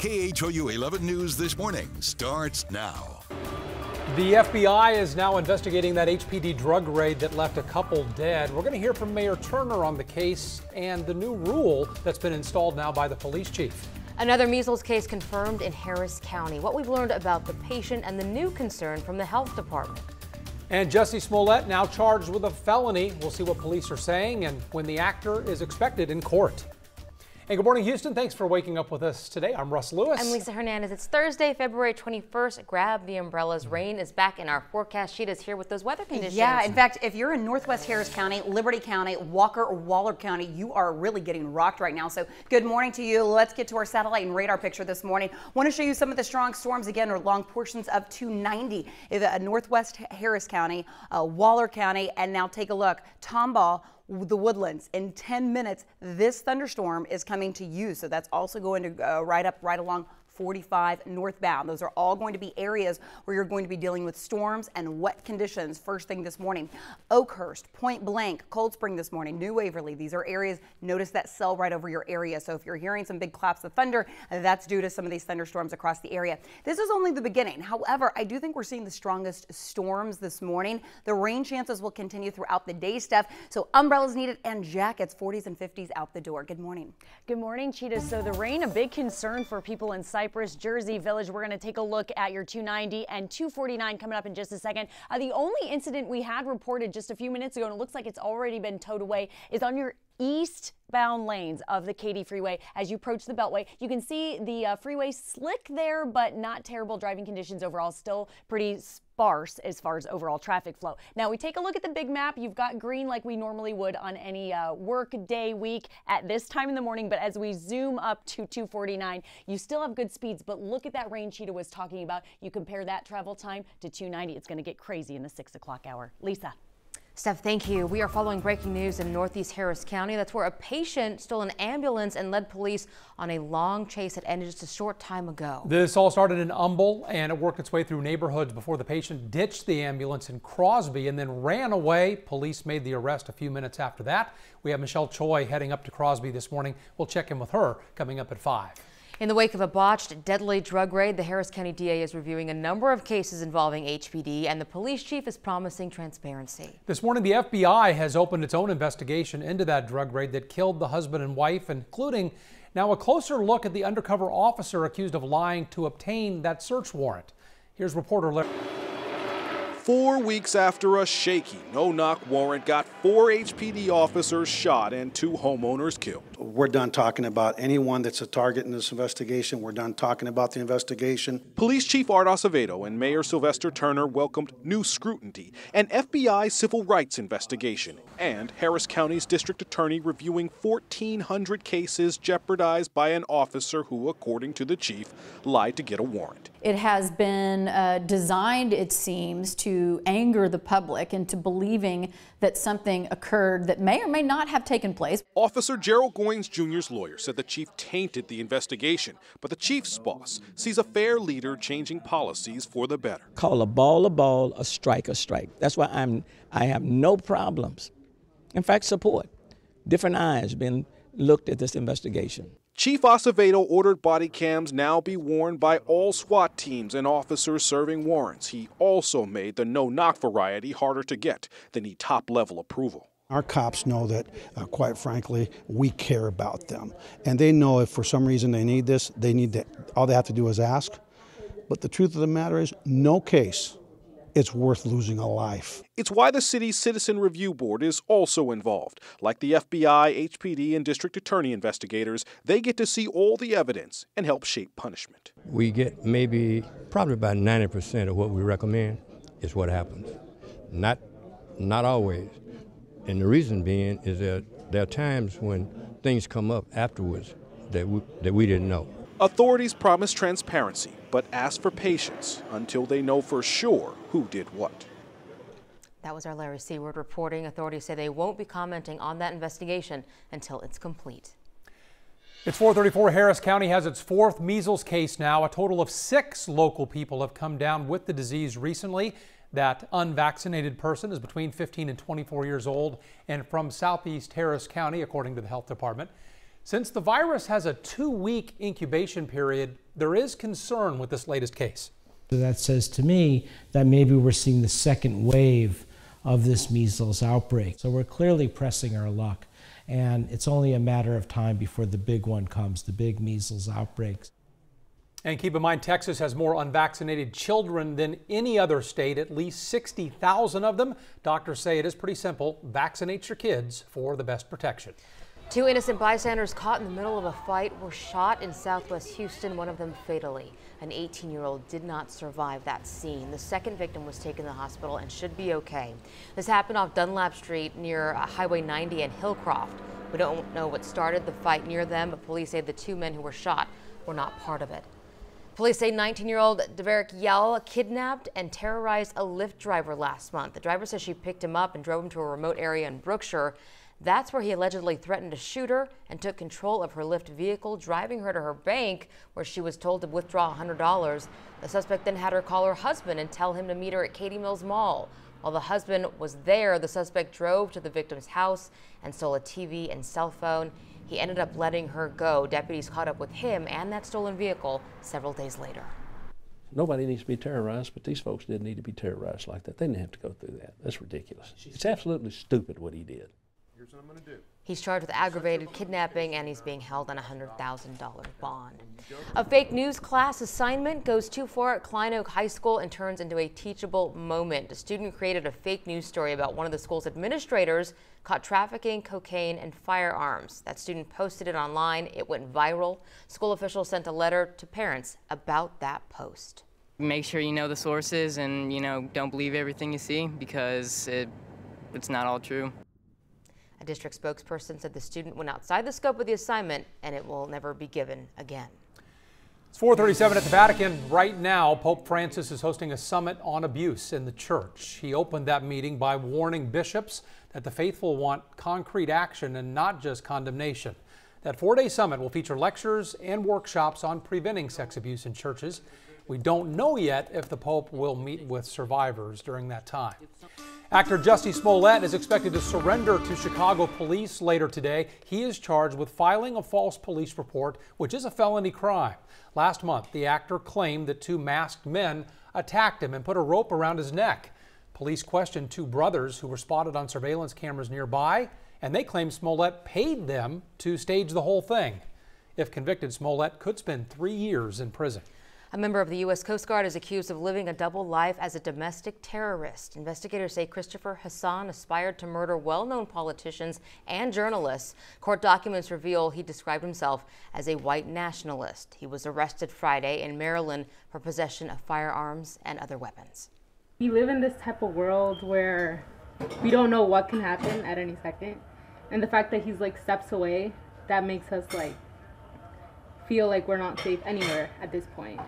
KHOU 11 News This Morning starts now. The FBI is now investigating that H.P.D. drug raid that left a couple dead. We're going to hear from Mayor Turner on the case and the new rule that's been installed now by the police chief. Another measles case confirmed in Harris County. What we've learned about the patient and the new concern from the health department. And Jussie Smollett now charged with a felony. We'll see what police are saying and when the actor is expected in court. Hey, good morning, Houston. Thanks for waking up with us today. I'm Russ Lewis. I'm Lisa Hernandez. It's Thursday, February 21st. Grab the umbrellas. Rain is back in our forecast sheet is here with those weather conditions. Yeah, in fact, if you're in Northwest Harris County, Liberty County, Walker or Waller County, you are really getting rocked right now. So good morning to you. Let's get to our satellite and radar picture this morning. Want to show you some of the strong storms again, or long portions of 290 in Northwest Harris County, Waller County, and now take a look. Tomball, the Woodlands. In 10 minutes, this thunderstorm is coming to you. So that's also going to right along 45 northbound. Those are all going to be areas where you're going to be dealing with storms and wet conditions first thing this morning. Oakhurst, Point Blank, Cold Spring this morning, New Waverly. These are areas, notice that cell right over your area. So if you're hearing some big claps of thunder, that's due to some of these thunderstorms across the area. This is only the beginning. However, I do think we're seeing the strongest storms this morning. The rain chances will continue throughout the day, Steph. So umbrellas needed and jackets, 40s and 50s out the door. Good morning. Good morning, Cheetah. So the rain, a big concern for people in Cypress, Jersey Village. We're going to take a look at your 290 and 249 coming up in just a second. The only incident we had reported just a few minutes ago, and it looks like it's already been towed away, is on your eastbound lanes of the KD freeway. As you approach the Beltway, you can see the freeway slick there, but not terrible driving conditions overall. Still pretty sparse as far as overall traffic flow. Now we take a look at the big map. You've got green like we normally would on any work day week at this time in the morning, but as we zoom up to 249, you still have good speeds, but look at that rain Cheetah was talking about. You compare that travel time to 290, it's going to get crazy in the 6 o'clock hour. Lisa. Steph, thank you. We are following breaking news in Northeast Harris County. That's where a patient stole an ambulance and led police on a long chase that ended just a short time ago. This all started in Humble and it worked its way through neighborhoods before the patient ditched the ambulance in Crosby and then ran away. Police made the arrest a few minutes after that. We have Michelle Choi heading up to Crosby this morning. We'll check in with her coming up at 5. In the wake of a botched, deadly drug raid, the Harris County DA is reviewing a number of cases involving H.P.D, and the police chief is promising transparency. This morning, the F.B.I. has opened its own investigation into that drug raid that killed the husband and wife, including now a closer look at the undercover officer accused of lying to obtain that search warrant. Here's reporter Larry. 4 weeks after a shaky no-knock warrant got 4 H.P.D officers shot and 2 homeowners killed. We're done talking about anyone that's a target in this investigation. We're done talking about the investigation. Police Chief Art Acevedo and Mayor Sylvester Turner welcomed new scrutiny, an FBI civil rights investigation, and Harris County's district attorney reviewing 1,400 cases jeopardized by an officer who, according to the chief, lied to get a warrant. It has been designed, it seems, to anger the public into believing that something occurred that may or may not have taken place. Officer Gerald Goins Jr.'s lawyer said the chief tainted the investigation, but the chief's boss sees a fair leader changing policies for the better. Call a ball, a strike, a strike. That's why I have no problems. In fact, support. Different eyes being looked at this investigation. Chief Acevedo ordered body cams now be worn by all SWAT teams and officers serving warrants. He also made the no-knock variety harder to get. They need top-level approval. Our cops know that, quite frankly, we care about them. And they know if for some reason they need this, all they have to do is ask. But the truth of the matter is, no case it's worth losing a life. It's why the city's Citizen Review Board is also involved. Like the FBI, H.P.D, and district attorney investigators, they get to see all the evidence and help shape punishment. We get probably about 90% of what we recommend is what happens. Not always. And the reason being is that there are times when things come up afterwards that we didn't know. Authorities promise transparency, but ask for patience until they know for sure who did what. That was our Larry Seward reporting. Authorities say they won't be commenting on that investigation until it's complete. It's 4:34. Harris County has its 4th measles case now. A total of 6 local people have come down with the disease recently. That unvaccinated person is between 15 and 24 years old and from Southeast Harris County, according to the health department. Since the virus has a 2-week incubation period, there is concern with this latest case. That says to me that maybe we're seeing the second wave of this measles outbreak. So we're clearly pressing our luck, and it's only a matter of time before the big one comes, the big measles outbreaks. And keep in mind, Texas has more unvaccinated children than any other state, at least 60,000 of them. Doctors say it is pretty simple. Vaccinate your kids for the best protection. 2 innocent bystanders caught in the middle of a fight were shot in southwest Houston, one of them fatally. An 18-year-old did not survive that scene. The second victim was taken to the hospital and should be okay. This happened off Dunlap Street near Highway 90 and Hillcroft. We don't know what started the fight near them, but police say the 2 men who were shot were not part of it. Police say 19-year-old Deverick Yell kidnapped and terrorized a Lyft driver last month. The driver says she picked him up and drove him to a remote area in Brookshire. That's where he allegedly threatened to shoot her and took control of her Lyft vehicle, driving her to her bank where she was told to withdraw $100. The suspect then had her call her husband and tell him to meet her at Katy Mills Mall. While the husband was there, the suspect drove to the victim's house and stole a TV and cell phone. He ended up letting her go. Deputies caught up with him and that stolen vehicle several days later. Nobody needs to be terrorized, but these folks didn't need to be terrorized like that. They didn't have to go through that. That's ridiculous. It's absolutely stupid what he did. Here's what I'm going to do. He's charged with aggravated kidnapping and he's being held on a $100,000 bond. A fake news class assignment goes too far at Klein Oak High School and turns into a teachable moment. A student created a fake news story about one of the school's administrators caught trafficking cocaine and firearms. That student posted it online. It went viral. School officials sent a letter to parents about that post. Make sure you know the sources and, don't believe everything you see because it's not all true. A district spokesperson said the student went outside the scope of the assignment and it will never be given again. It's 4:37 at the Vatican. Right now, Pope Francis is hosting a summit on abuse in the church. He opened that meeting by warning bishops that the faithful want concrete action and not just condemnation. That 4-day summit will feature lectures and workshops on preventing sex abuse in churches. We don't know yet if the Pope will meet with survivors during that time. Actor Jussie Smollett is expected to surrender to Chicago police later today. He is charged with filing a false police report, which is a felony crime. Last month, the actor claimed that 2 masked men attacked him and put a rope around his neck. Police questioned 2 brothers who were spotted on surveillance cameras nearby, and they claim Smollett paid them to stage the whole thing. If convicted, Smollett could spend 3 years in prison. A member of the U.S. Coast Guard is accused of living a double life as a domestic terrorist. Investigators say Christopher Hassan aspired to murder well-known politicians and journalists. Court documents reveal he described himself as a white nationalist. He was arrested Friday in Maryland for possession of firearms and other weapons. We live in this type of world where we don't know what can happen at any second. And the fact that he's steps away, that makes us feel like we're not safe anywhere at this point.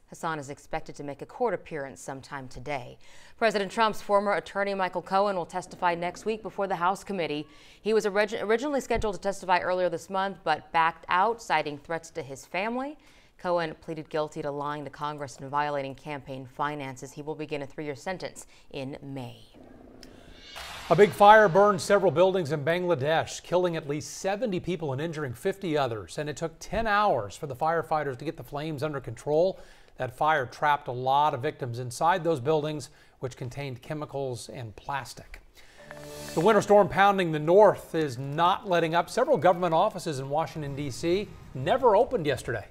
Hassan is expected to make a court appearance sometime today. President Trump's former attorney Michael Cohen will testify next week before the House committee. He was originally scheduled to testify earlier this month, but backed out, citing threats to his family. Cohen pleaded guilty to lying to Congress and violating campaign finances. He will begin a 3-year sentence in May. A big fire burned several buildings in Bangladesh, killing at least 70 people and injuring 50 others. And it took 10 hours for the firefighters to get the flames under control. That fire trapped a lot of victims inside those buildings, which contained chemicals and plastic. The winter storm pounding the north is not letting up. Several government offices in Washington, D.C. never opened yesterday.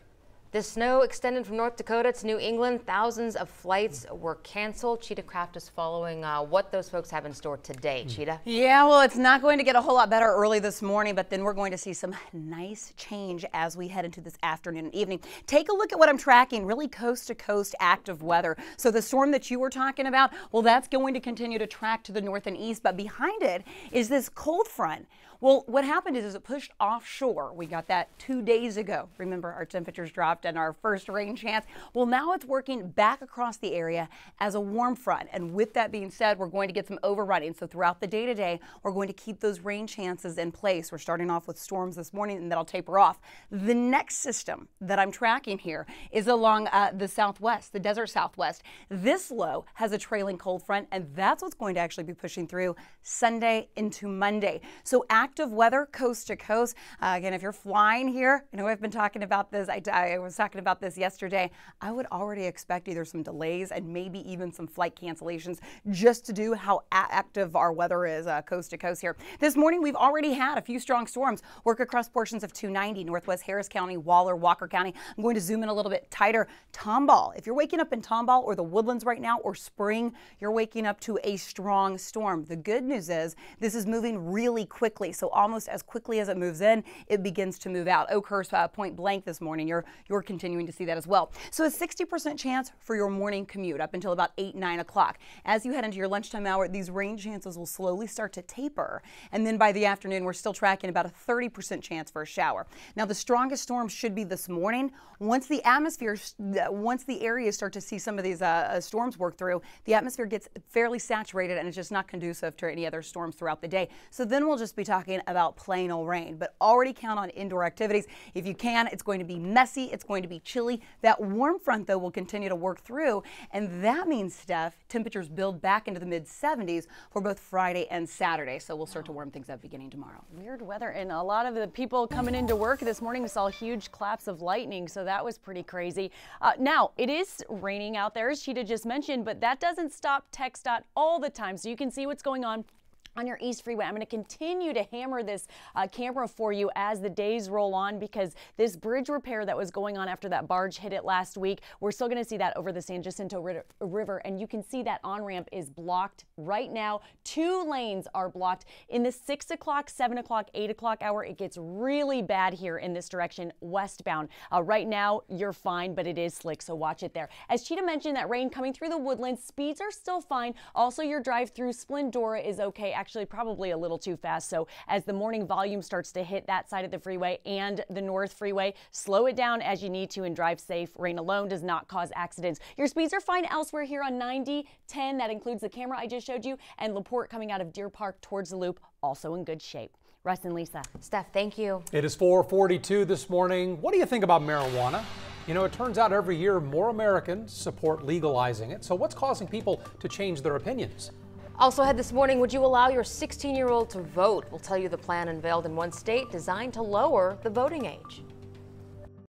The snow extended from North Dakota to New England. Thousands of flights were canceled. Cheetah Craft is following what those folks have in store today. Cheetah? Yeah, well, it's not going to get a whole lot better early this morning, but then we're going to see some nice change as we head into this afternoon and evening. Take a look at what I'm tracking, really coast-to-coast active weather. So the storm that you were talking about, well, that's going to continue to track to the north and east, but behind it is this cold front. Well, what happened is it pushed offshore. We got that 2 days ago. Remember, our temperatures dropped and our first rain chance. Well, now it's working back across the area as a warm front. And with that being said, we're going to get some overrunning. So throughout the day today, we're going to keep those rain chances in place. We're starting off with storms this morning and that'll taper off. The next system that I'm tracking here is along the southwest, the desert southwest. This low has a trailing cold front, and that's what's going to actually be pushing through Sunday into Monday. So active active weather coast to coast. Again, if you're flying here, I know I've been talking about this. I was talking about this yesterday. I would already expect either some delays and maybe even some flight cancellations just to do how active our weather is coast to coast here. This morning, we've already had a few strong storms work across portions of 290, Northwest Harris County, Waller, Walker County. I'm going to zoom in a little bit tighter. Tomball. If you're waking up in Tomball or the Woodlands right now or Spring, you're waking up to a strong storm. The good news is this is moving really quickly. So almost as quickly as it moves in, it begins to move out. Oakhurst, point blank this morning. You're continuing to see that as well. So a 60% chance for your morning commute up until about 8, 9 o'clock. As you head into your lunchtime hour, these rain chances will slowly start to taper. And then by the afternoon, we're still tracking about a 30% chance for a shower. Now, the strongest storm should be this morning. Once the areas start to see some of these storms work through, the atmosphere gets fairly saturated and it's just not conducive to any other storms throughout the day. So then we'll just be talking about plain old rain, but already count on indoor activities. If you can, it's going to be messy. It's going to be chilly. That warm front, though, will continue to work through. And that means, Steph, temperatures build back into the mid 70s for both Friday and Saturday. So we'll start to warm things up beginning tomorrow. Weird weather. And a lot of the people coming into work this morning saw huge claps of lightning. So that was pretty crazy. Now, it is raining out there, as Sheeta just mentioned, but that doesn't stop TxDOT all the time. So you can see what's going on your East Freeway. I'm going to continue to hammer this camera for you as the days roll on, because this bridge repair that was going on after that barge hit it last week, we're still going to see that over the San Jacinto River, and you can see that on-ramp is blocked right now. 2 lanes are blocked. In the 6 o'clock, 7 o'clock, 8 o'clock hour, it gets really bad here in this direction westbound. Right now, you're fine, but it is slick, so watch it there. As Cheetah mentioned, that rain coming through the Woodlands, speeds are still fine. Also, your drive through Splendora is okay. Actually, probably a little too fast. So as the morning volume starts to hit that side of the freeway and the North Freeway, slow it down as you need to and drive safe. Rain alone does not cause accidents. Your speeds are fine elsewhere here on 90, 10. That includes the camera I just showed you, and LaPorte coming out of Deer Park towards the Loop, also in good shape. Russ and Lisa. Steph, thank you. It is 4:42 this morning. What do you think about marijuana? You know, it turns out every year more Americans support legalizing it. So what's causing people to change their opinions? Also ahead this morning, would you allow your 16-year-old to vote? We'll tell you the plan unveiled in one state designed to lower the voting age.